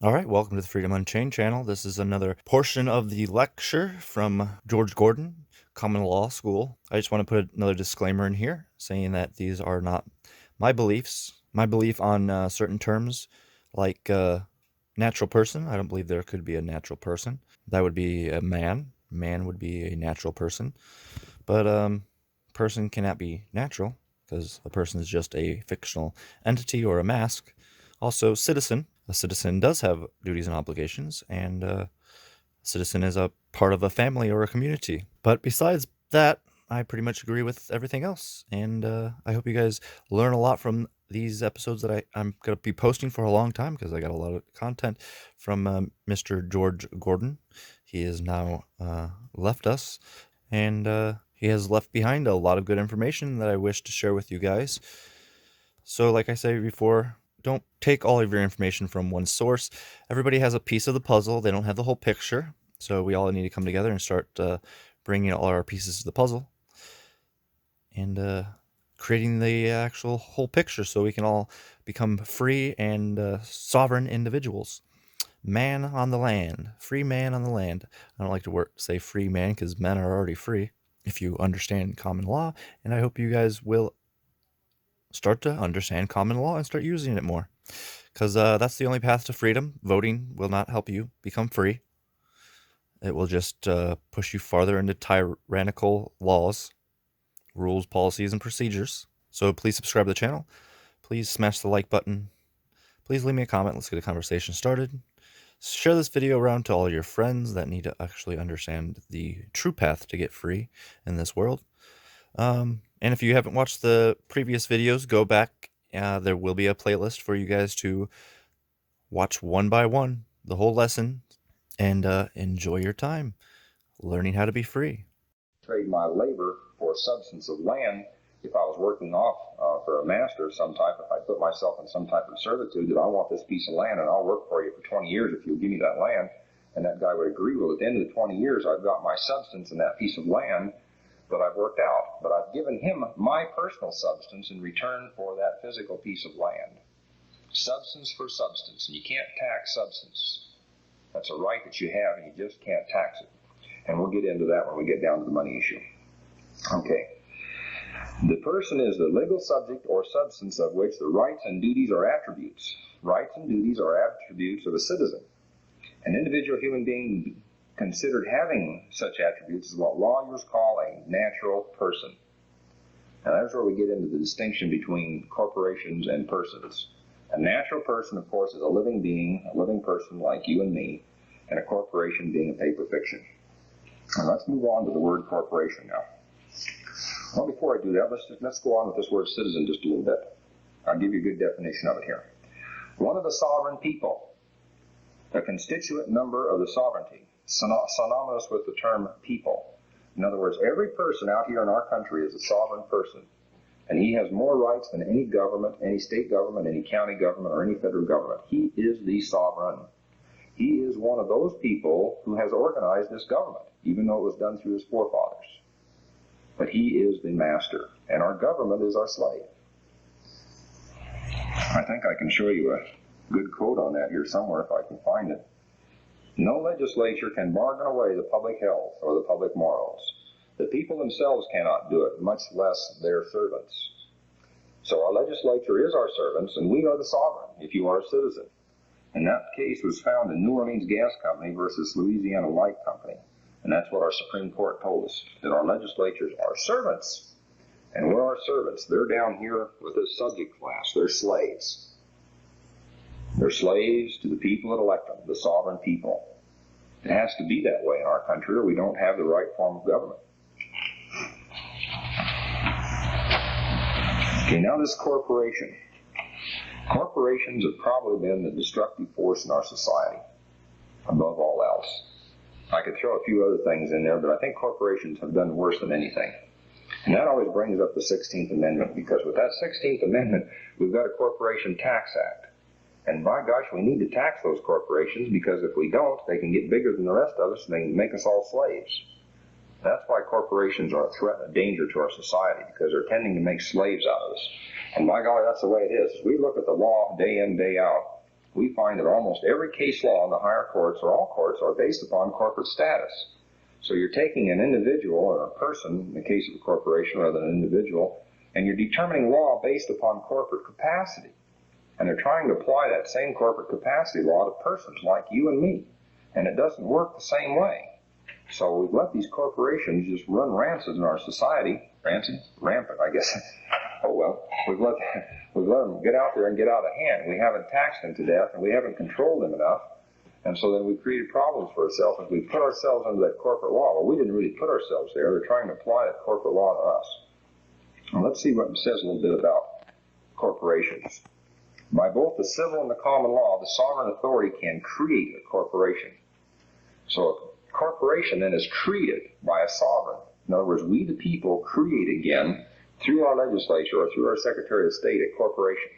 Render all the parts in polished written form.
All right, welcome to the Freedom Unchained channel. This is another portion of the lecture from George Gordon, Common Law School. I just want to put another disclaimer in here saying that these are not my beliefs. My belief on certain terms like natural person. I don't believe there could be a natural person. That would be a man. Man would be a natural person. But person cannot be natural because a person is just a fictional entity or a mask. Also, citizen. A citizen does have duties and obligations, and a citizen is a part of a family or a community. But besides that, I pretty much agree with everything else, and I hope you guys learn a lot from these episodes that I'm going to be posting for a long time because I got a lot of content from Mr. George Gordon. He has now left us, and he has left behind a lot of good information that I wish to share with you guys. So like I said before, don't take all of your information from one source. Everybody has a piece of the puzzle. They don't have the whole picture. So we all need to come together and start bringing all our pieces to the puzzle and creating the actual whole picture so we can all become free and sovereign individuals. Man on the land. Free man on the land. I don't like to say free man because men are already free if you understand common law. And I hope you guys will start to understand common law and start using it more, because that's the only path to freedom. Voting will not help you become free. It will just push you farther into tyrannical laws, rules, policies, and procedures. So please subscribe to the channel. Please smash the like button. Please leave me a comment. Let's get a conversation started. Share this video around to all your friends that need to actually understand the true path to get free in this world. And if you haven't watched the previous videos, go back. There will be a playlist for you guys to watch one by one, the whole lesson, and enjoy your time learning how to be free. Trade my labor for a substance of land. If I was working off for a master of some type, if I put myself in some type of servitude that I want this piece of land and I'll work for you for 20 years if you'll give me that land, and that guy would agree, well, at the end of the 20 years, I've got my substance in that piece of land that I've worked out, but I've given him my personal substance in return for that physical piece of land. Substance for substance, and you can't tax substance. That's a right that you have, and you just can't tax it. And we'll get into that when we get down to the money issue. Okay. The person is the legal subject or substance of which the rights and duties are attributes. Rights and duties are attributes of a citizen. An individual human being considered having such attributes is what lawyers call a natural person. Now that's where we get into the distinction between corporations and persons. A natural person, of course, is a living being, a living person like you and me, and a corporation being a paper fiction. Now let's move on to the word corporation now. Well, before I do that, let's go on with this word citizen just a little bit. I'll give you a good definition of it here. One of the sovereign people, a constituent member of the sovereignty, synonymous with the term people. In other words, every person out here in our country is a sovereign person, and he has more rights than any government, any state government, any county government, or any federal government. He is the sovereign. He is one of those people who has organized this government, even though it was done through his forefathers. But he is the master, and our government is our slave. I think I can show you a good quote on that here somewhere if I can find it. No legislature can bargain away the public health or the public morals. The people themselves cannot do it, much less their servants. So our legislature is our servants, and we are the sovereign, if you are a citizen. And that case was found in New Orleans Gas Company versus Louisiana Light Company. And that's what our Supreme Court told us, that our legislatures are servants, and we're our servants. They're down here with this subject class. They're slaves. They're slaves to the people that elect them, the sovereign people. It has to be that way in our country, or we don't have the right form of government. Okay, now this corporation. Corporations have probably been the destructive force in our society, above all else. I could throw a few other things in there, but I think corporations have done worse than anything. And that always brings up the 16th Amendment, because with that 16th Amendment, we've got a Corporation Tax Act. And by gosh, we need to tax those corporations, because if we don't, they can get bigger than the rest of us and they can make us all slaves. That's why corporations are a threat and a danger to our society, because they're tending to make slaves out of us. And by golly, that's the way it is. As we look at the law day in, day out, we find that almost every case law in the higher courts, or all courts, are based upon corporate status. So you're taking an individual or a person, in the case of a corporation rather than an individual, and you're determining law based upon corporate capacity. And they're trying to apply that same corporate capacity law to persons like you and me. And it doesn't work the same way. So we've let these corporations just run rancid in our society. Rampant, I guess. Oh well, we've let them get out there and get out of hand. We haven't taxed them to death, and we haven't controlled them enough. And so then we've created problems for ourselves as we put ourselves under that corporate law. Well, we didn't really put ourselves there. They're trying to apply that corporate law to us. Now, let's see what it says a little bit about corporations. By both the civil and the common law, the sovereign authority can create a corporation. So a corporation then is created by a sovereign. In other words, we the people create again, through our legislature or through our Secretary of State, a corporation.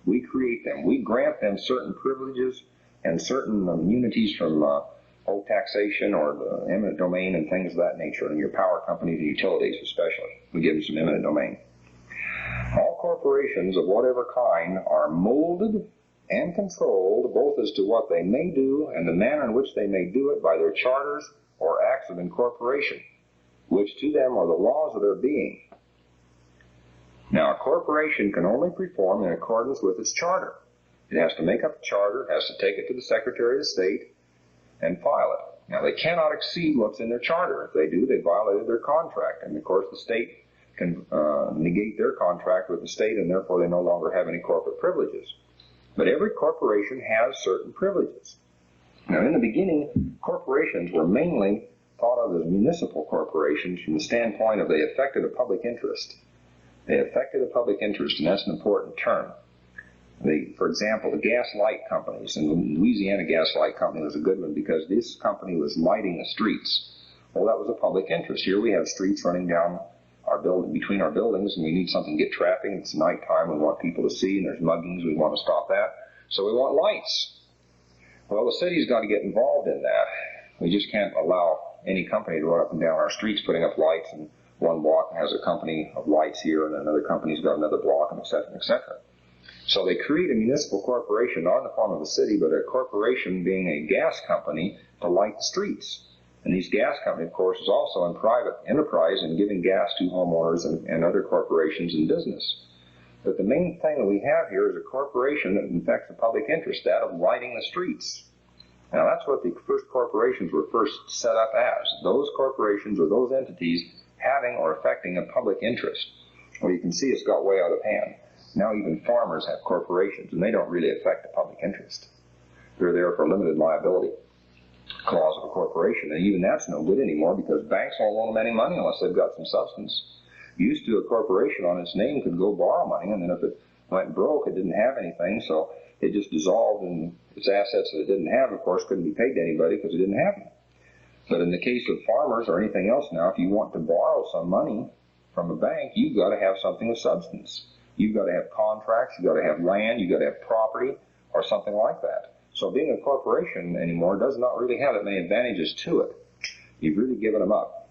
We create them. We grant them certain privileges and certain immunities from taxation or the eminent domain and things of that nature, and your power companies and utilities especially. We give them some eminent domain. All corporations of whatever kind are molded and controlled both as to what they may do and the manner in which they may do it by their charters or acts of incorporation, which to them are the laws of their being. Now, a corporation can only perform in accordance with its charter. It has to make up a charter, it has to take it to the Secretary of State, and file it. Now, they cannot exceed what's in their charter. If they do, they violated their contract. And, of course, the state can negate their contract with the state, and therefore they no longer have any corporate privileges. But every corporation has certain privileges. Now, in the beginning, corporations were mainly thought of as municipal corporations from the standpoint of they affected a public interest. They affected a public interest, and that's an important term. For example, the gas light companies, and the Louisiana Gas Light Company was a good one because this company was lighting the streets. Well, that was a public interest. Here we have streets running down our building, between our buildings, and we need something to get traffic. It's nighttime. We want people to see, and there's muggings. We want to stop that. So we want lights. Well, the city's got to get involved in that. We just can't allow any company to run up and down our streets putting up lights, and one block has a company of lights here, and another company's got another block, and et cetera, et cetera. So they create a municipal corporation, not in the form of a city, but a corporation being a gas company to light the streets. And these gas companies, of course, is also in private enterprise and giving gas to homeowners and other corporations in business. But the main thing that we have here is a corporation that affects the public interest, that of lighting the streets. Now, that's what the first corporations were first set up as. Those corporations or those entities having or affecting a public interest. Well, you can see it's got way out of hand. Now even farmers have corporations, and they don't really affect the public interest. They're there for limited liability clause of a corporation, and even that's no good anymore because banks won't loan them any money unless they've got some substance. Used to, a corporation on its name could go borrow money, and then if it went broke, it didn't have anything, so it just dissolved, and its assets that it didn't have, of course, couldn't be paid to anybody because it didn't have them. But in the case of farmers or anything else now, if you want to borrow some money from a bank, you've got to have something of substance. You've got to have contracts, you've got to have land, you've got to have property, or something like that. So being a corporation anymore does not really have that many advantages to it. You've really given them up.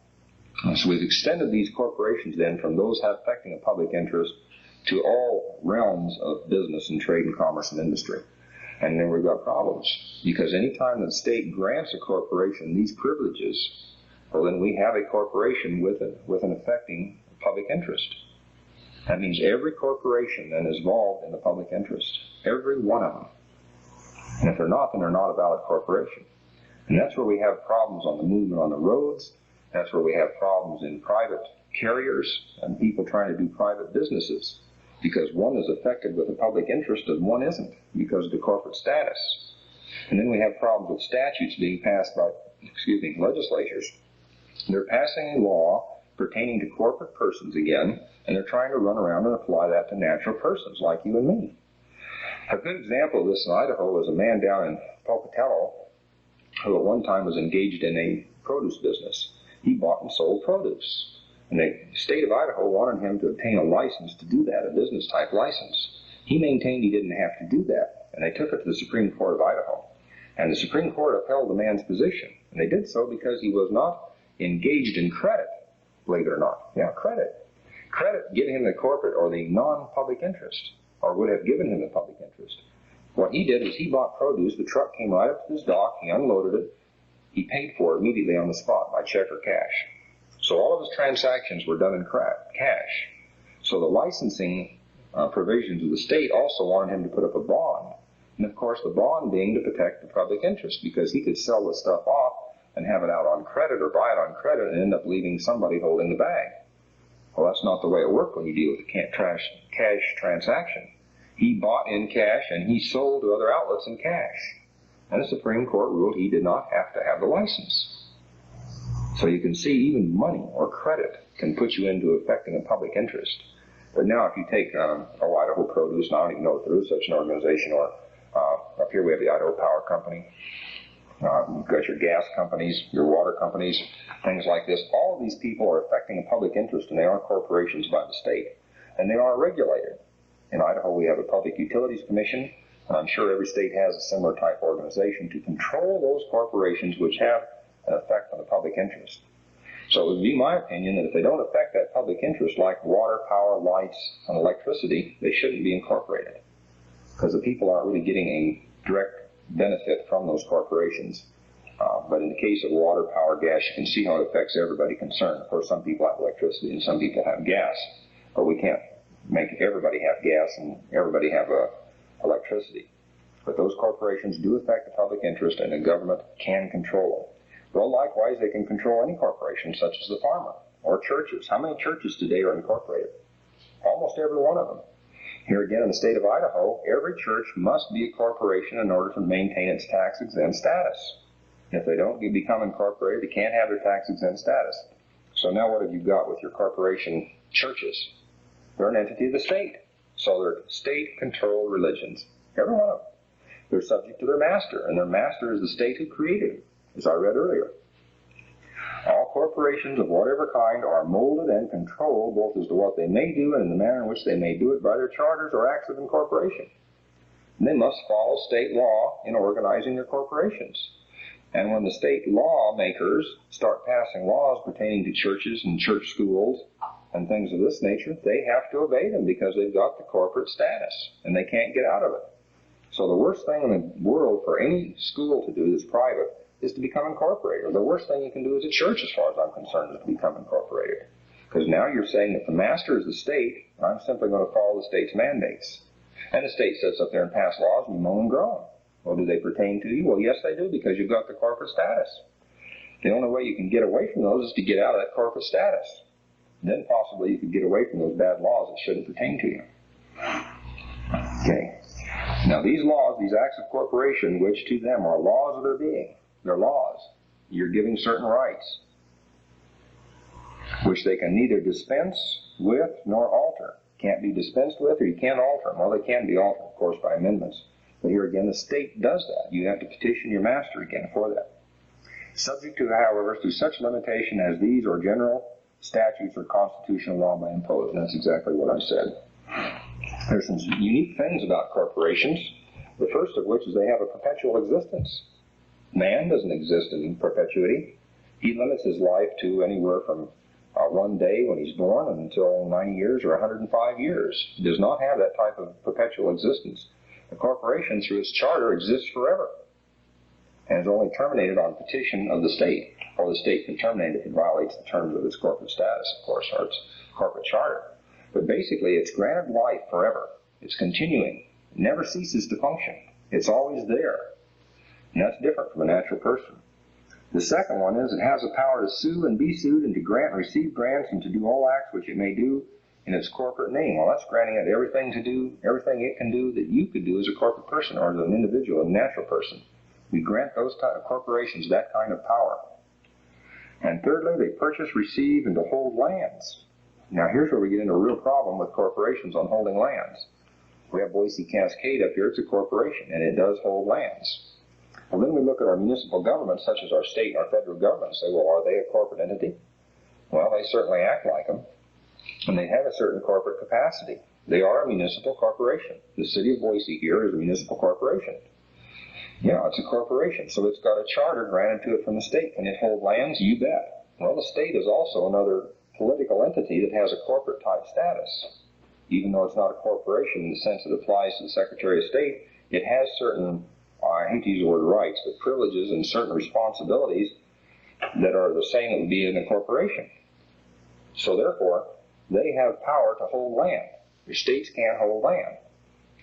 So we've extended these corporations then from those affecting a public interest to all realms of business and trade and commerce and industry. And then we've got problems. Because any time that the state grants a corporation these privileges, well, then we have a corporation with an affecting public interest. That means every corporation then is involved in the public interest. Every one of them. And if they're not, then they're not a valid corporation. And that's where we have problems on the movement on the roads. That's where we have problems in private carriers and people trying to do private businesses. Because one is affected with the public interest and one isn't because of the corporate status. And then we have problems with statutes being passed by, legislatures. They're passing a law pertaining to corporate persons again, and they're trying to run around and apply that to natural persons like you and me. A good example of this in Idaho is a man down in Pocatello who at one time was engaged in a produce business. He bought and sold produce. And the state of Idaho wanted him to obtain a license to do that, a business-type license. He maintained he didn't have to do that, and they took it to the Supreme Court of Idaho. And the Supreme Court upheld the man's position. And they did so because he was not engaged in credit, believe it or not. Yeah, credit. Credit giving him the corporate or the non-public interest, or would have given him the public interest. What he did was he bought produce. The truck came right up to his dock. He unloaded it. He paid for it immediately on the spot by check or cash. So all of his transactions were done in cash. So the licensing provisions of the state also wanted him to put up a bond. And of course the bond being to protect the public interest, because he could sell the stuff off and have it out on credit or buy it on credit and end up leaving somebody holding the bag. Well, that's not the way it worked when you deal with a cash transaction. He bought in cash and he sold to other outlets in cash. And the Supreme Court ruled he did not have to have the license. So you can see even money or credit can put you into affecting a public interest. But now if you take Idaho Produce, and I don't even know if there is such an organization, or up here we have the Idaho Power Company, you've got your gas companies, your water companies, things like this. All of these people are affecting a public interest, and they are corporations by the state. And they are regulated. In Idaho we have a Public Utilities Commission, and I'm sure every state has a similar type organization to control those corporations which have an effect on the public interest. So it would be my opinion that if they don't affect that public interest, like water, power, lights, and electricity, they shouldn't be incorporated. Because the people aren't really getting a direct benefit from those corporations. But in the case of water, power, gas, you can see how it affects everybody concerned. Of course, some people have electricity and some people have gas. But we can't make everybody have gas and everybody have electricity. But those corporations do affect the public interest, and the government can control them. Well, likewise, they can control any corporation, such as the farmer, or churches. How many churches today are incorporated? Almost every one of them. Here again in the state of Idaho, every church must be a corporation in order to maintain its tax-exempt status. If they don't become incorporated, they can't have their tax-exempt status. So now what have you got with your corporation churches? They're an entity of the state. So they're state-controlled religions. Every one of them. They're subject to their master, and their master is the state who created them, as I read earlier. All corporations of whatever kind are molded and controlled both as to what they may do and in the manner in which they may do it by their charters or acts of incorporation. And they must follow state law in organizing their corporations. And when the state lawmakers start passing laws pertaining to churches and church schools and things of this nature, they have to obey them because they've got the corporate status and they can't get out of it. So the worst thing in the world for any school to do that's private is to become incorporated. Or the worst thing you can do as a church, as far as I'm concerned, is to become incorporated. Because now you're saying that the master is the state, and I'm simply going to follow the state's mandates. And the state sits up there and passes laws, and you moan and groan. Well, do they pertain to you? Well, yes, they do, because you've got the corporate status. The only way you can get away from those is to get out of that corporate status. Then possibly you could get away from those bad laws that shouldn't pertain to you. Okay. Now these laws, these acts of corporation, which to them are laws of their being, they're laws. You're giving certain rights, which they can neither dispense with nor alter. Can't be dispensed with, or you can't alter them. Well, they can be altered, of course, by amendments. But here again, the state does that. You have to petition your master again for that. Subject to, however, to such limitation as these or general statutes or constitutional law may impose. And that's exactly what I said. There's some unique things about corporations. The first of which is they have a perpetual existence. Man doesn't exist in perpetuity. He limits his life to anywhere from one day when he's born until 90 years or 105 years. He does not have that type of perpetual existence. The corporation, through its charter, exists forever and is only terminated on petition of the state, or the state can terminate if it violates the terms of its corporate status, of course, or its corporate charter. But basically, it's granted life forever. It's continuing. It never ceases to function. It's always there. And that's different from a natural person. The second one is it has the power to sue and be sued and to grant and receive grants and to do all acts which it may do in its corporate name. Well, that's granting it everything it can do that you could do as a corporate person or as an individual, a natural person. We grant those type of corporations that kind of power. And thirdly, they purchase, receive, and to hold lands. Now, here's where we get into a real problem with corporations on holding lands. We have Boise Cascade up here. It's a corporation, and it does hold lands. Well, then we look at our municipal governments, such as our state and our federal government, and say, well, are they a corporate entity? Well, they certainly act like them, and they have a certain corporate capacity. They are a municipal corporation. The city of Boise here is a municipal corporation. Yeah, it's a corporation, so it's got a charter granted to it from the state. Can it hold lands? You bet. Well, the state is also another political entity that has a corporate-type status. Even though it's not a corporation in the sense it applies to the Secretary of State, it has certain, I hate to use the word rights, but privileges and certain responsibilities that are the same that would be in a corporation. So therefore, they have power to hold land. Your states can't hold land.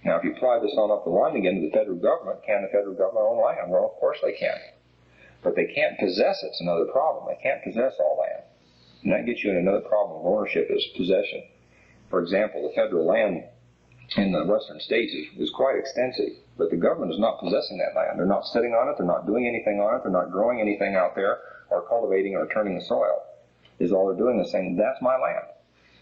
Now, if you apply this on up the line again to the federal government, can the federal government own land? Well, of course they can. But they can't possess it. It's another problem. They can't possess all land. And that gets you in another problem of ownership is possession. For example, the federal land in the western states is quite extensive, but the government is not possessing that land. They're not sitting on it. They're not doing anything on it. They're not growing anything out there or cultivating or turning the soil. Is all they're doing is saying, that's my land.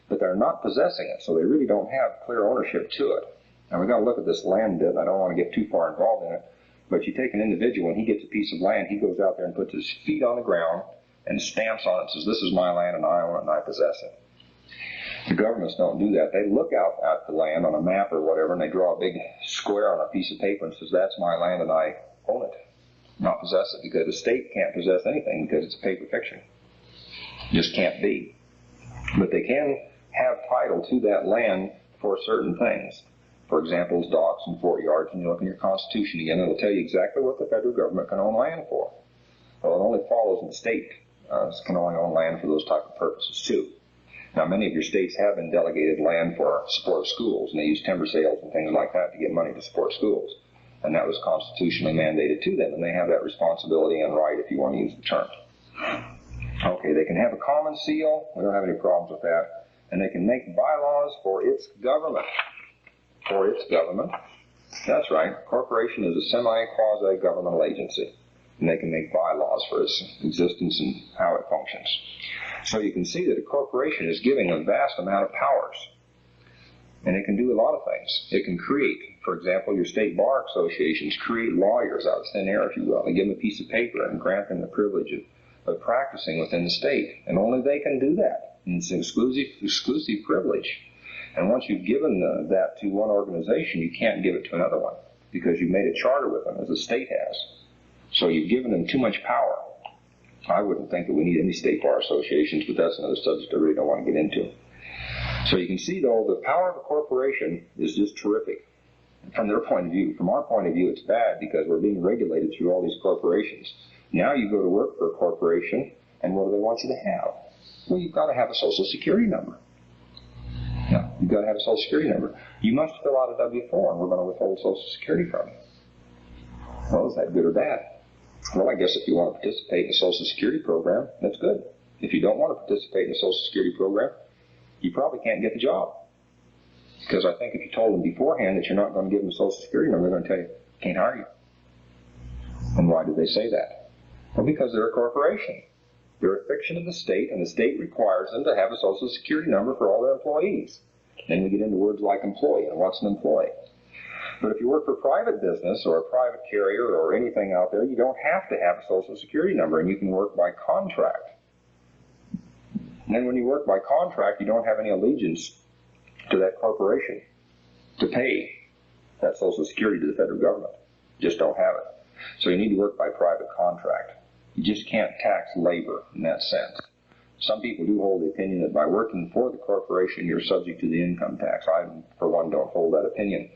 But they're not possessing it, so they really don't have clear ownership to it. Now, we've got to look at this land bit, and I don't want to get too far involved in it, but you take an individual, and he gets a piece of land, he goes out there and puts his feet on the ground and stamps on it and says, this is my land, and I own it, and I possess it. The governments don't do that. They look out at the land on a map or whatever, and they draw a big square on a piece of paper and says, that's my land, and I own it, not possess it, because the state can't possess anything because it's a paper fiction. Just can't be. But they can have title to that land for certain things. For example, docks and fort yards, and you look in your Constitution again, and it'll tell you exactly what the federal government can own land for. Well, it only follows that the state can only own land for those type of purposes, too. Now, many of your states have been delegated land for support of schools, and they use timber sales and things like that to get money to support schools. And that was constitutionally mandated to them, and they have that responsibility and right, if you want to use the term. Okay, they can have a common seal. We don't have any problems with that. And they can make bylaws for its government. For its government. That's right. A corporation is a semi-quasi-governmental agency. And they can make bylaws for its existence and how it functions. So you can see that a corporation is giving a vast amount of powers. And it can do a lot of things. It can create, for example, your state bar associations create lawyers out of thin air, if you will. They give them a piece of paper and grant them the privilege of practicing within the state. And only they can do that. And it's an exclusive privilege. And once you've given that to one organization, you can't give it to another one because you've made a charter with them, as the state has. So you've given them too much power. I wouldn't think that we need any state bar associations, but that's another subject I really don't want to get into. So you can see, though, the power of a corporation is just terrific from their point of view. From our point of view, it's bad because we're being regulated through all these corporations. Now you go to work for a corporation, and what do they want you to have? Well, you've got to have a Social Security number. Yeah, you've got to have a Social Security number. You must fill out a W-4, and we're going to withhold Social Security from you. Well, is that good or bad? Well, I guess if you want to participate in the Social Security program, that's good. If you don't want to participate in the Social Security program, you probably can't get the job. Because I think if you told them beforehand that you're not going to give them a Social Security number, they're going to tell you, can't hire you. And why did they say that? Well, because they're a corporation. They're a fiction of the state, and the state requires them to have a Social Security number for all their employees. Then we get into words like employee, and what's an employee? But if you work for private business or a private carrier or anything out there, you don't have to have a Social Security number, and you can work by contract. And then when you work by contract, you don't have any allegiance to that corporation to pay that Social Security to the federal government. You just don't have it. So you need to work by private contract. You just can't tax labor in that sense. Some people do hold the opinion that by working for the corporation, you're subject to the income tax. I, for one, don't hold that opinion.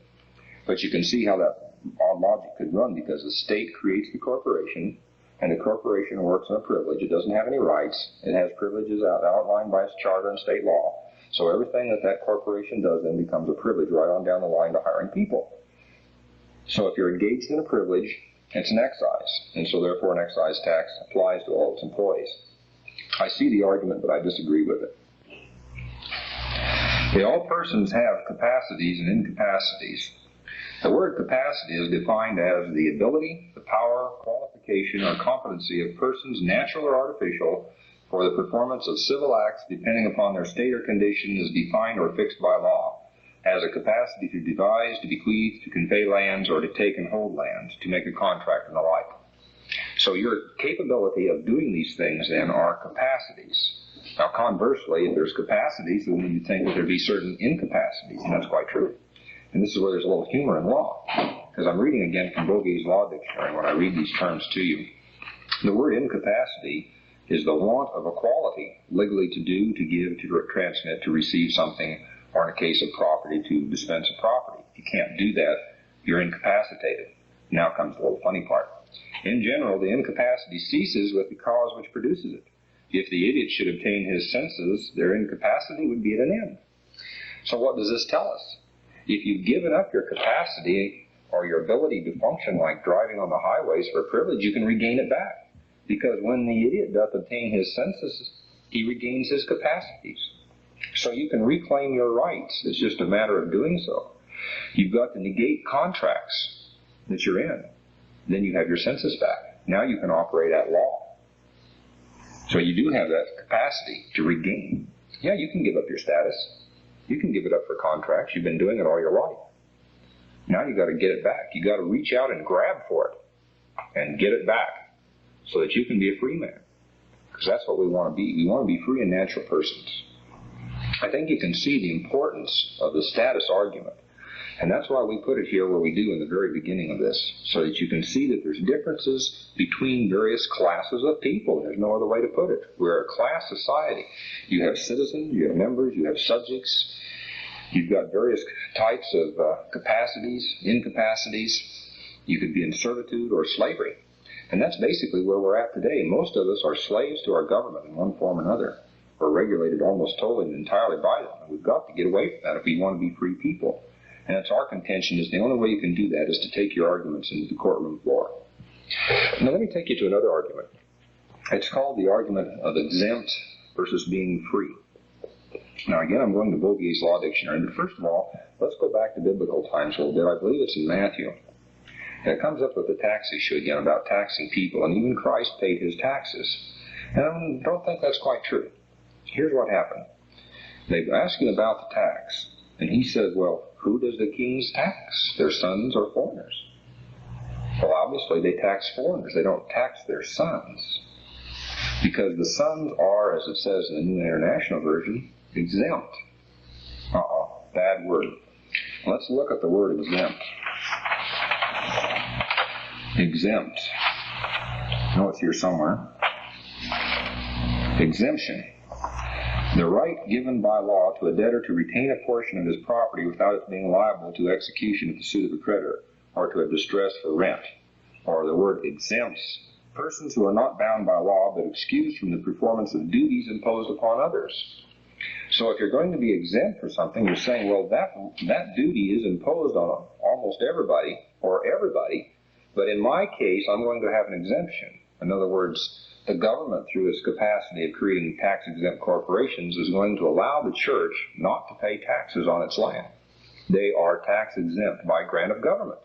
But you can see how that odd logic could run because the state creates the corporation, and the corporation works on a privilege. It doesn't have any rights. It has privileges outlined by its charter and state law. So everything that that corporation does then becomes a privilege right on down the line to hiring people. So if you're engaged in a privilege, it's an excise, and so therefore an excise tax applies to all its employees. I see the argument, but I disagree with it. Okay, all persons have capacities and incapacities. The word capacity is defined as the ability, the power, qualification, or competency of persons, natural or artificial, for the performance of civil acts depending upon their state or condition as defined or fixed by law. Has a capacity to devise, to bequeath, to convey lands, or to take and hold lands, to make a contract, and the like. So your capability of doing these things, then, are capacities. Now, conversely, if there's capacities, then you think that there'd be certain incapacities, and that's quite true. And this is where there's a little humor in law, because I'm reading again from Bogey's Law Dictionary when I read these terms to you. The word incapacity is the want of a quality, legally to do, to give, to transmit, to receive something, or in a case of property, to dispense a property. If you can't do that, You're incapacitated. Now comes the little funny part. In general, the incapacity ceases with the cause which produces it. If the idiot should obtain his senses, their incapacity would be at an end. So what does this tell us? If you've given up your capacity or your ability to function like driving on the highways for privilege, you can regain it back. Because when the idiot doth obtain his senses, he regains his capacities. So you can reclaim your rights. It's just a matter of doing so. You've got to negate contracts that you're in. Then you have your senses back. Now you can operate at law. So you do have that capacity to regain. Yeah, you can give up your status. You can give it up for contracts. You've been doing it all your life. Now you got to get it back. You got to reach out and grab for it and get it back so that you can be a free man. Because that's what we want to be. We want to be free and natural persons. I think you can see the importance of the status argument. And that's why we put it here where we do in the very beginning of this, so that you can see that there's differences between various classes of people. There's no other way to put it. We're a class society. You have citizens, you have members, you have subjects. You've got various types of capacities, incapacities. You could be in servitude or slavery. And that's basically where we're at today. Most of us are slaves to our government in one form or another. We're regulated almost totally and entirely by them. And we've got to get away from that if we want to be free people. And it's our contention is the only way you can do that is to take your arguments into the courtroom floor. Now let me take you to another argument. It's called the argument of exempt versus being free. Now again, I'm going to Bogey's Law Dictionary, but first of all, let's go back to biblical times a little bit. I believe it's in Matthew. And it comes up with the tax issue again about taxing people, and even Christ paid his taxes. And I don't think that's quite true. Here's what happened. They asked him about the tax, and he said, well, who does the kings tax? Their sons or foreigners? Well, obviously they tax foreigners. They don't tax their sons. Because the sons are, as it says in the New International Version, exempt. Bad word. Let's look at the word exempt. Exempt. I know it's here somewhere. Exemption. The right given by law to a debtor to retain a portion of his property without its being liable to execution of the suit of a creditor, or to a distress for rent. Or the word exempts. Persons who are not bound by law but excused from the performance of duties imposed upon others. So if you're going to be exempt for something, you're saying, well, that duty is imposed on almost everybody, or everybody, but in my case, I'm going to have an exemption. In other words, the government, through its capacity of creating tax-exempt corporations, is going to allow the church not to pay taxes on its land. They are tax-exempt by grant of government.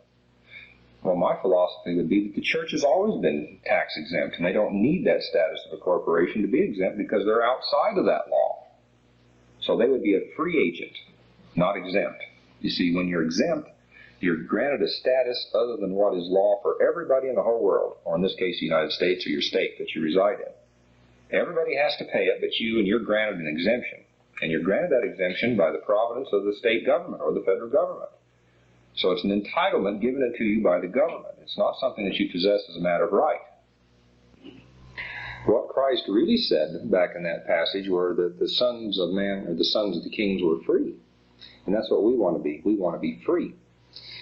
Well, my philosophy would be that the church has always been tax-exempt, and they don't need that status of a corporation to be exempt because they're outside of that law. So they would be a free agent, not exempt. You see, when you're exempt, you're granted a status other than what is law for everybody in the whole world, or in this case, the United States or your state that you reside in. Everybody has to pay it, but you're granted an exemption. And you're granted that exemption by the providence of the state government or the federal government. So it's an entitlement given it to you by the government. It's not something that you possess as a matter of right. What Christ really said back in that passage were that the sons of man, or the sons of the kings, were free. And that's what we want to be. We want to be free.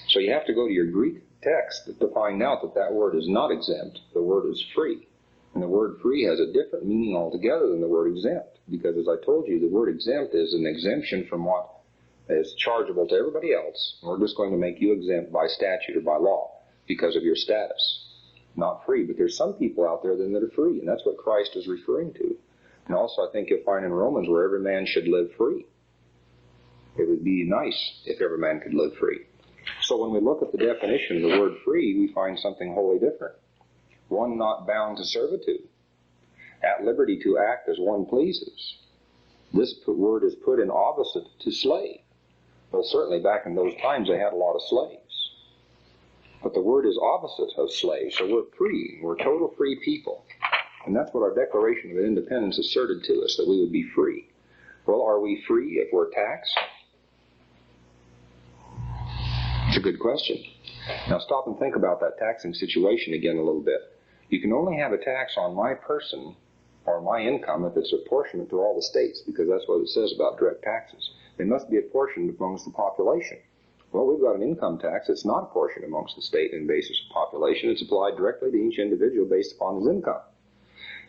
So you have to go to your Greek text to find out that that word is not exempt. The word is free. And the word free has a different meaning altogether than the word exempt. Because as I told you, the word exempt is an exemption from what is chargeable to everybody else. And we're just going to make you exempt by statute or by law because of your status. Not free, but there's some people out there then that are free, and that's what Christ is referring to. And also I think you'll find in Romans where every man should live free. It would be nice if every man could live free. So when we look at the definition of the word free, we find something wholly different. One not bound to servitude, at liberty to act as one pleases. This word is put in opposite to slave. Well, certainly back in those times they had a lot of slaves. But the word is opposite of slave, so we're free. We're total free people. And that's what our Declaration of Independence asserted to us, that we would be free. Well, are we free if we're taxed? It's a good question. Now stop and think about that taxing situation again a little bit. You can only have a tax on my person or my income if it's apportioned to all the states, because that's what it says about direct taxes. They must be apportioned amongst the population. Well, we've got an income tax that's not apportioned amongst the state and basis of population. It's applied directly to each individual based upon his income.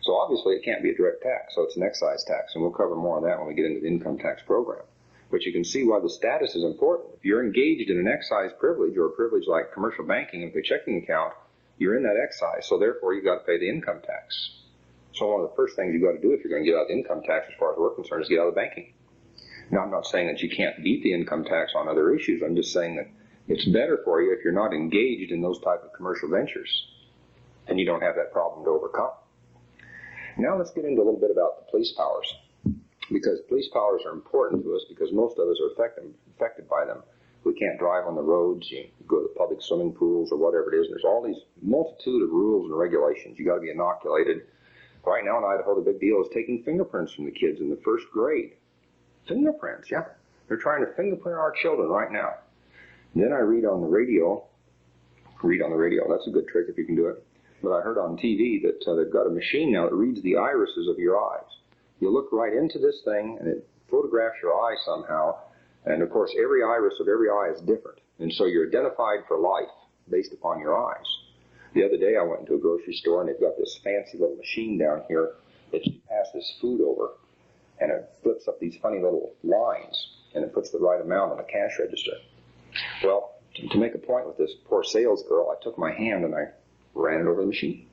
So obviously it can't be a direct tax, so it's an excise tax, and we'll cover more on that when we get into the income tax program. But you can see why the status is important. If you're engaged in an excise privilege or a privilege like commercial banking with a checking account, you're in that excise, so therefore you've got to pay the income tax. So one of the first things you've got to do if you're going to get out of the income tax as far as we're concerned is get out of the banking. Now, I'm not saying that you can't beat the income tax on other issues. I'm just saying that it's better for you if you're not engaged in those type of commercial ventures and you don't have that problem to overcome. Now let's get into a little bit about the police powers, because police powers are important to us because most of us are affected by them. We can't drive on the roads, you go to the public swimming pools or whatever it is, and there's all these multitude of rules and regulations. You got to be inoculated. Right now in Idaho, the big deal is taking fingerprints from the kids in the first grade. Fingerprints, yeah. They're trying to fingerprint our children right now. And then I read on the radio, that's a good trick if you can do it. But I heard on TV that they've got a machine now that reads the irises of your eyes. You look right into this thing and it photographs your eye somehow. And of course, every iris of every eye is different. And so you're identified for life based upon your eyes. The other day I went into a grocery store and they've got this fancy little machine down here that you pass this food over. And it flips up these funny little lines, and it puts the right amount on the cash register. Well, to make a point with this poor sales girl, I took my hand and I ran it over the machine.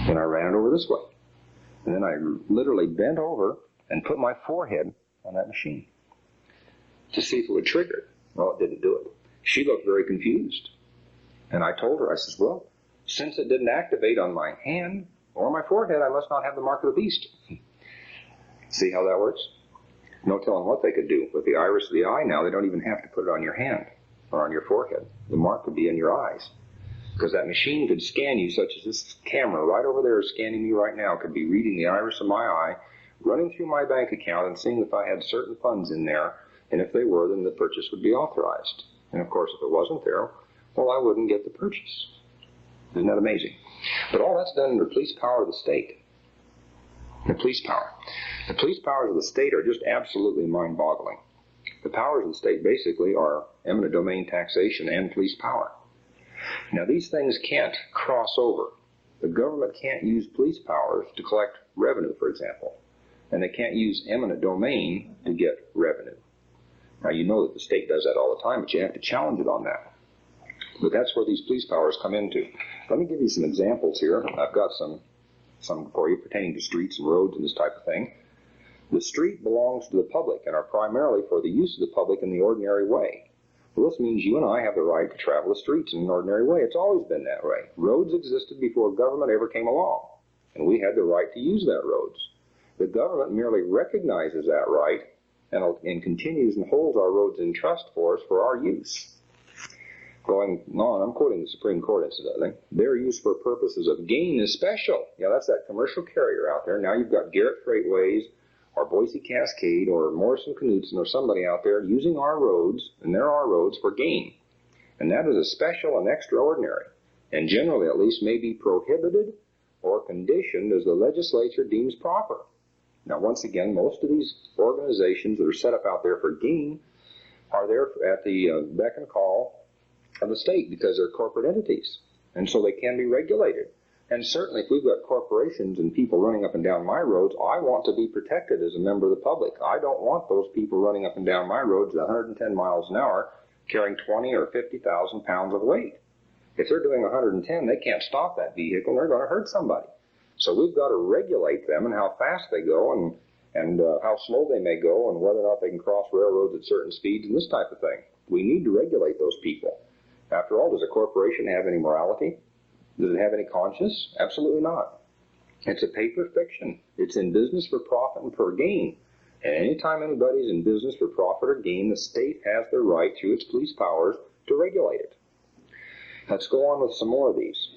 And I ran it over this way. And then I literally bent over and put my forehead on that machine to see if it would trigger it. Well, it didn't do it. She looked very confused. And I told her, I says, well, since it didn't activate on my hand or my forehead, I must not have the mark of the beast. See how that works? No telling what they could do. With the iris of the eye now, they don't even have to put it on your hand or on your forehead. The mark could be in your eyes. Because that machine could scan you, such as this camera right over there is scanning me right now, could be reading the iris of my eye, running through my bank account and seeing if I had certain funds in there, and if they were, then the purchase would be authorized. And of course, if it wasn't there, well, I wouldn't get the purchase. Isn't that amazing? But all that's done under police power of the state. The police power. The police powers of the state are just absolutely mind-boggling. The powers of the state basically are eminent domain taxation and police power. Now, these things can't cross over. The government can't use police powers to collect revenue, for example, and they can't use eminent domain to get revenue. Now, you know that the state does that all the time, but you have to challenge it on that. But that's where these police powers come into. Let me give you some examples here. I've got some for you pertaining to streets and roads and this type of thing. The street belongs to the public and are primarily for the use of the public in the ordinary way. Well, this means you and I have the right to travel the streets in an ordinary way. It's always been that way. Roads existed before government ever came along, and we had the right to use that roads. The government merely recognizes that right and continues and holds our roads in trust for us for our use. Going on, I'm quoting the Supreme Court, incidentally. Their use for purposes of gain is special. Yeah, that's that commercial carrier out there. Now you've got Garrett Freightways or Boise Cascade or Morrison Knudsen or somebody out there using our roads, and they're our roads, for gain. And that is a special and extraordinary, and generally at least may be prohibited or conditioned as the legislature deems proper. Now, once again, most of these organizations that are set up out there for gain are there at the beck and call of the state because they're corporate entities, and so they can be regulated. And certainly if we've got corporations and people running up and down my roads, I want to be protected as a member of the public. I don't want those people running up and down my roads at 110 miles an hour carrying 20 or 50,000 pounds of weight. If they're doing 110, they can't stop that vehicle. They're going to hurt somebody. So we've got to regulate them and how fast they go and how slow they may go and whether or not they can cross railroads at certain speeds and this type of thing. We need to regulate those people. After all, does a corporation have any morality? Does it have any conscience? Absolutely not. It's a paper fiction. It's in business for profit and for gain. And anytime anybody's in business for profit or gain, the state has the right through its police powers to regulate it. Let's go on with some more of these.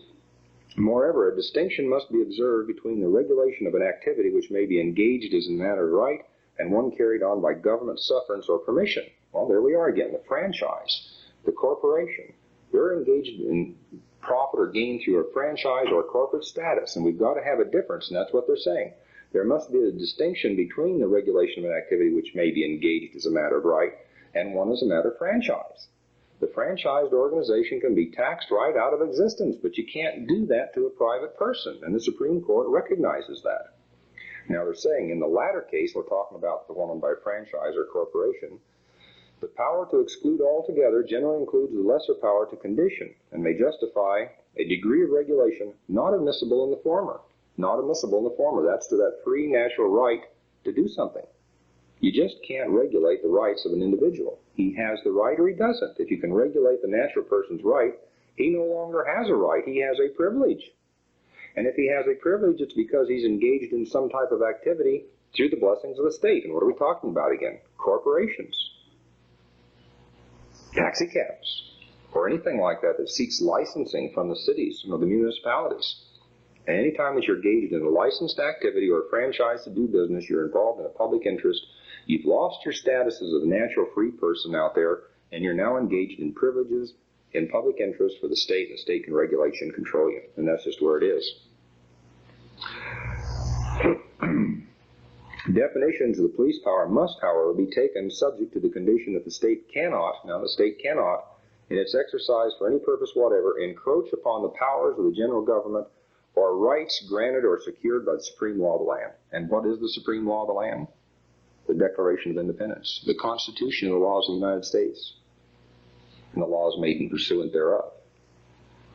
Moreover, a distinction must be observed between the regulation of an activity which may be engaged as a matter of right and one carried on by government sufferance or permission. Well, there we are again, the franchise, the corporation. They're engaged in profit or gain through a franchise or corporate status, and we've got to have a difference, and that's what they're saying. There must be a distinction between the regulation of an activity which may be engaged as a matter of right and one is a matter of franchise. The franchised organization can be taxed right out of existence, but you can't do that to a private person, and the Supreme Court recognizes that. Now they're saying in the latter case, we're talking about the one by franchise or corporation, the power to exclude altogether generally includes the lesser power to condition and may justify a degree of regulation not admissible in the former. Not admissible in the former. That's to that free natural right to do something. You just can't regulate the rights of an individual. He has the right or he doesn't. If you can regulate the natural person's right, he no longer has a right. He has a privilege. And if he has a privilege, it's because he's engaged in some type of activity through the blessings of the state. And what are we talking about again? Corporations, taxi cabs, or anything like that that seeks licensing from the cities, the municipalities. And any time that you're engaged in a licensed activity or a franchise to do business, you're involved in a public interest, you've lost your status as a natural free person out there, and you're now engaged in privileges in public interest for the state, and the state can regulate you and control you. And that's just where it is. Definitions of the police power must, however, be taken subject to the condition that the state cannot, in its exercise for any purpose whatever, encroach upon the powers of the general government or rights granted or secured by the supreme law of the land. And what is the supreme law of the land? The Declaration of Independence, the Constitution and the laws of the United States, and the laws made in pursuant thereof.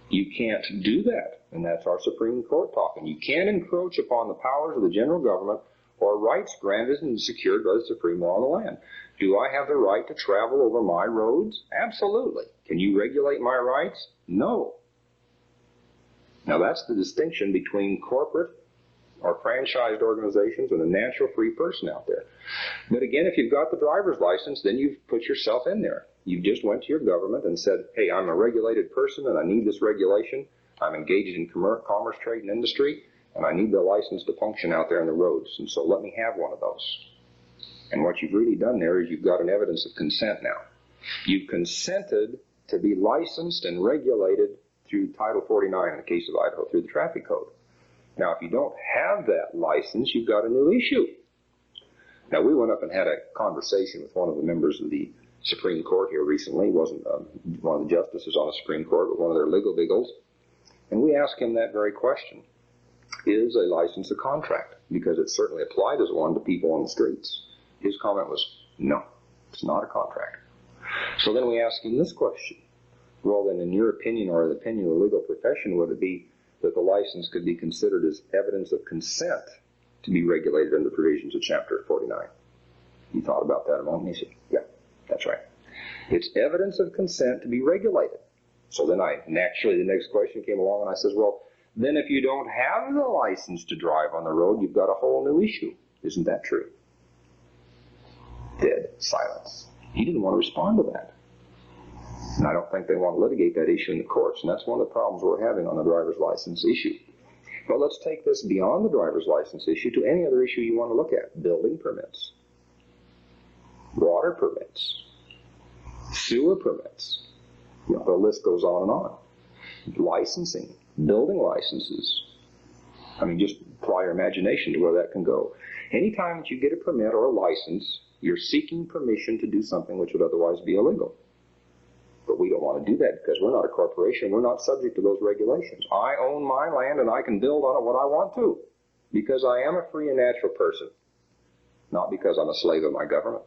You can't do that, and that's our Supreme Court talking. You can't encroach upon the powers of the general government or rights granted and secured by the supreme law of the land. Do I have the right to travel over my roads? Absolutely. Can you regulate my rights? No. Now that's the distinction between corporate or franchised organizations and a natural free person out there. But again, if you've got the driver's license, then you've put yourself in there. You just went to your government and said, hey, I'm a regulated person and I need this regulation. I'm engaged in commerce, trade, and industry, and I need the license to function out there on the roads. And so let me have one of those. And what you've really done there is you've got an evidence of consent now. You've consented to be licensed and regulated through Title 49 in the case of Idaho, through the traffic code. Now, if you don't have that license, you've got a new issue. Now, we went up and had a conversation with one of the members of the Supreme Court here recently. It wasn't one of the justices on the Supreme Court, but one of their legal beagles. And we asked him that very question. Is a license a contract? Because it certainly applied as one to people on the streets. His comment was, no, it's not a contract. So then we asked him this question. Well, then in your opinion or the opinion of the legal profession, would it be that the license could be considered as evidence of consent to be regulated under the provisions of Chapter 49? He thought about that a moment and he said, yeah, that's right. It's evidence of consent to be regulated. So then naturally the next question came along and I says, well, then if you don't have the license to drive on the road, you've got a whole new issue. Isn't that true? Dead silence. He didn't want to respond to that. And I don't think they want to litigate that issue in the courts. And that's one of the problems we're having on the driver's license issue. But let's take this beyond the driver's license issue to any other issue you want to look at. Building permits, water permits, sewer permits. The list goes on and on. Licensing, building licenses. I mean, just apply your imagination to where that can go. Anytime that you get a permit or a license, you're seeking permission to do something which would otherwise be illegal. But we don't want to do that because we're not a corporation. We're not subject to those regulations. I own my land and I can build on it what I want to because I am a free and natural person, not because I'm a slave of my government.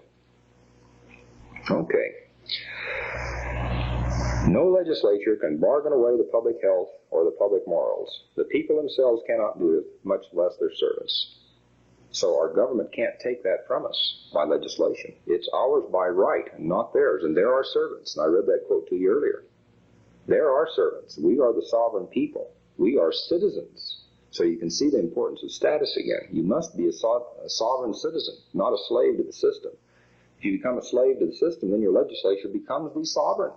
Okay. No legislature can bargain away the public health or the public morals. The people themselves cannot do it, much less their servants. So our government can't take that from us by legislation. It's ours by right and not theirs, and they're our servants. And I read that quote to you earlier. They're our servants. We are the sovereign people. We are citizens. So you can see the importance of status again. You must be a sovereign citizen, not a slave to the system. If you become a slave to the system, then your legislature becomes the sovereign.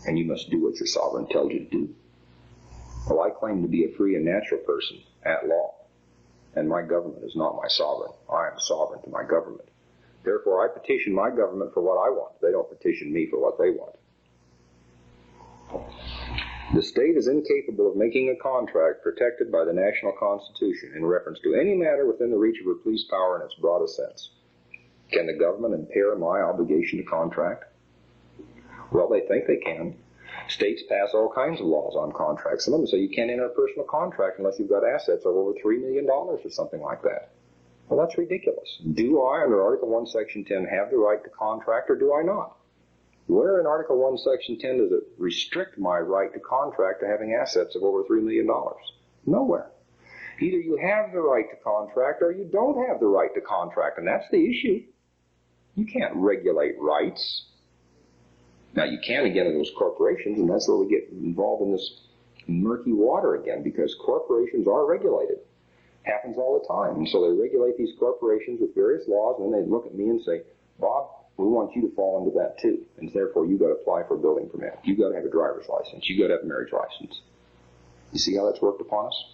And you must do what your sovereign tells you to do. Well, I claim to be a free and natural person at law. And my government is not my sovereign. I am sovereign to my government. Therefore, I petition my government for what I want. They don't petition me for what they want. The state is incapable of making a contract protected by the national constitution in reference to any matter within the reach of her police power in its broadest sense. Can the government impair my obligation to contract? Well, they think they can. States pass all kinds of laws on contracts. Some of them say you can't enter a personal contract unless you've got assets of over $3 million or something like that. Well, that's ridiculous. Do I, under Article 1, Section 10, have the right to contract, or do I not? Where in Article 1, Section 10 does it restrict my right to contract to having assets of over $3 million? Nowhere. Either you have the right to contract or you don't have the right to contract, and that's the issue. You can't regulate rights. Now, you can again in those corporations, and that's where we get involved in this murky water again, because corporations are regulated. Happens all the time. And so they regulate these corporations with various laws, and then they look at me and say, Bob, we want you to fall into that too. And therefore, you've got to apply for a building permit. You've got to have a driver's license. You've got to have a marriage license. You see how that's worked upon us?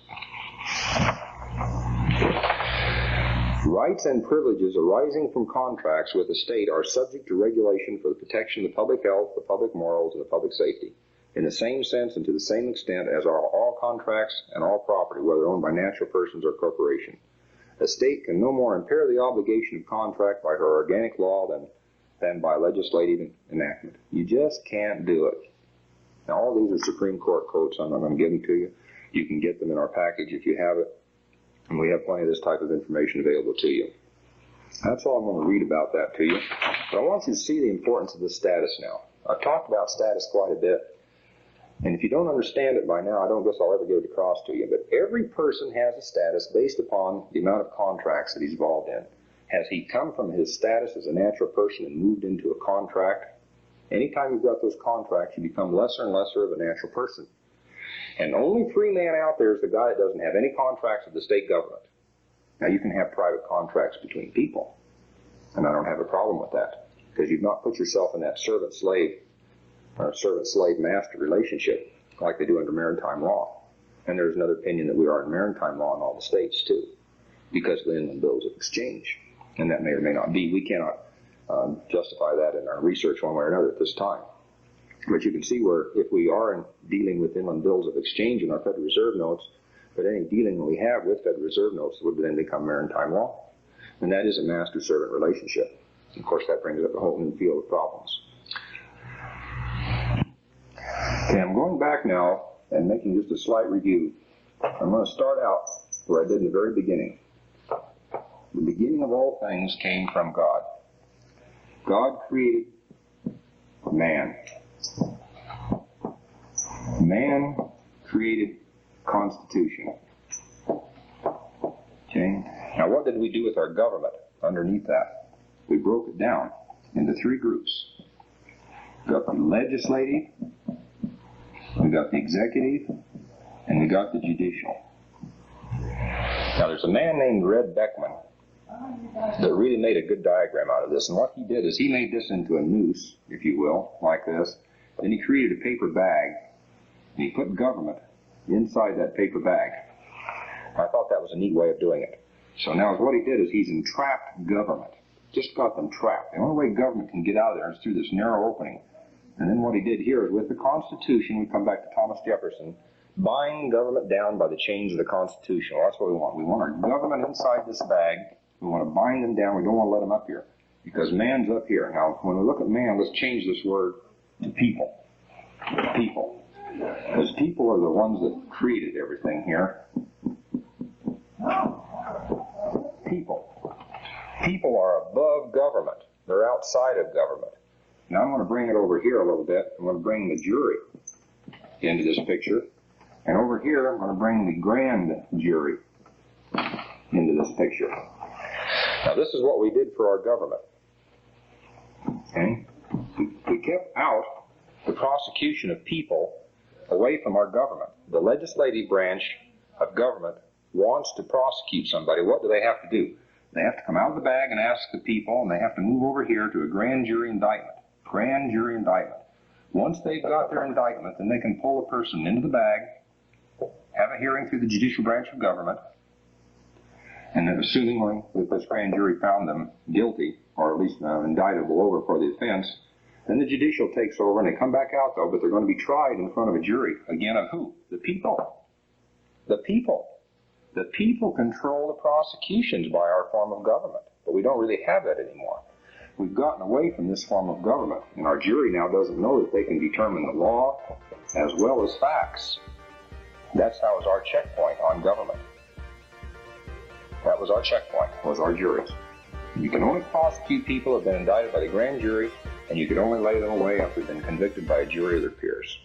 Rights and privileges arising from contracts with the state are subject to regulation for the protection of the public health, the public morals, and the public safety, in the same sense and to the same extent as are all contracts and all property, whether owned by natural persons or corporations. A state can no more impair the obligation of contract by her organic law than by legislative enactment. You just can't do it. Now, all these are Supreme Court quotes. I'm not going to give them to you. You can get them in our package if you have it. And we have plenty of this type of information available to you. That's all I'm going to read about that to you. But I want you to see the importance of the status now. I've talked about status quite a bit. And if you don't understand it by now, I don't guess I'll ever get it across to you. But every person has a status based upon the amount of contracts that he's involved in. Has he come from his status as a natural person and moved into a contract? Anytime you've got those contracts, you become lesser and lesser of a natural person. And only free man out there is the guy that doesn't have any contracts with the state government. Now, you can have private contracts between people, and I don't have a problem with that, because you've not put yourself in that servant-slave or servant-slave-master relationship like they do under maritime law. And there's another opinion that we are in maritime law in all the states, too, because of the inland bills of exchange. And that may or may not be. We cannot justify that in our research one way or another at this time. But you can see where if we are dealing with inland bills of exchange in our Federal Reserve notes, but any dealing we have with Federal Reserve notes would then become maritime law. And that is a master-servant relationship. Of course, that brings up a whole new field of problems. Okay, I'm going back now and making just a slight review. I'm going to start out where I did in the very beginning. The beginning of all things came from God. God created man. Man created Constitution. Okay? Now, what did we do with our government underneath that? We broke it down into three groups. We got the legislative, we got the executive, and we got the judicial. Now, there's a man named Red Beckman that really made a good diagram out of this. And what he did is he made this into a noose, if you will, like this. Then he created a paper bag, and he put government inside that paper bag. I thought that was a neat way of doing it. So now what he did is he's entrapped government. Just got them trapped. The only way government can get out of there is through this narrow opening. And then what he did here is with the Constitution, we come back to Thomas Jefferson, bind government down by the chains of the Constitution. Well, that's what we want. We want our government inside this bag. We want to bind them down. We don't want to let them up here, because man's up here. Now, when we look at man, let's change this word to people. People. Because people are the ones that created everything here. People. People are above government. They're outside of government. Now, I'm going to bring it over here a little bit. I'm going to bring the jury into this picture. And over here, I'm going to bring the grand jury into this picture. Now, this is what we did for our government. Okay? We kept out the prosecution of people away from our government. The legislative branch of government wants to prosecute somebody. What do they have to do? They have to come out of the bag and ask the people, and they have to move over here to a grand jury indictment. Grand jury indictment. Once they've got their indictment, then they can pull a person into the bag, have a hearing through the judicial branch of government, and then assuming that this grand jury found them guilty, or at least indictable over for the offense, then the judicial takes over, and they come back out, though, but they're going to be tried in front of a jury. Again, of who? The people. The people. The people control the prosecutions by our form of government, but we don't really have that anymore. We've gotten away from this form of government, and our jury now doesn't know that they can determine the law as well as facts. That's how was our checkpoint on government. That was our checkpoint, was our juries. You can only prosecute people who have been indicted by the grand jury, and you can only lay them away after they've been convicted by a jury of their peers.